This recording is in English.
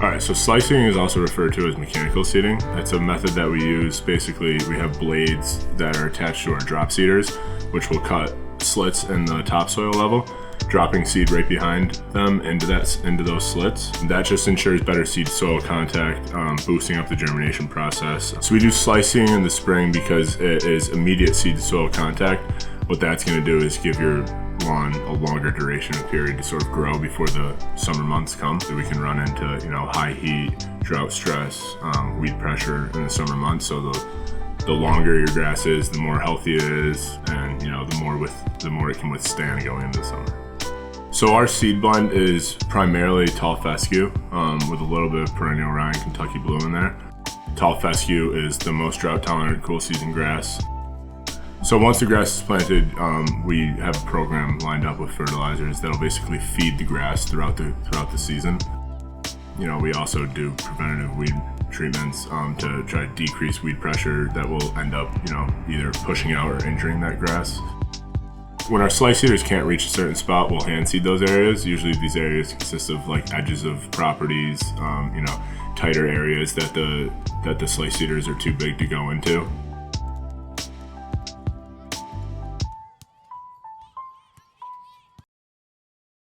All right, so slicing is also referred to as mechanical seeding. It's a method that we use. Basically, we have blades that are attached to our drop seeders, which will cut slits in the topsoil level, dropping seed right behind them into those slits. That just ensures better seed soil contact, boosting up the germination process. So we do slicing in the spring because it is immediate seed to soil contact. What that's going to do is give your lawn a longer duration period to sort of grow before the summer months come, so we can run into high heat, drought stress, weed pressure in the summer months. So the longer your grass is, the more healthy it is, and the more it can withstand going into the summer. So our seed blend is primarily tall fescue with a little bit of perennial rye and Kentucky blue in there. Tall fescue is the most drought tolerant cool season grass. So once the grass is planted, we have a program lined up with fertilizers that'll basically feed the grass throughout the season. We also do preventative weed treatments to try to decrease weed pressure that will end up, either pushing out or injuring that grass. When our slice seeders can't reach a certain spot, we'll hand seed those areas. Usually these areas consist of edges of properties, tighter areas that the slice seeders are too big to go into.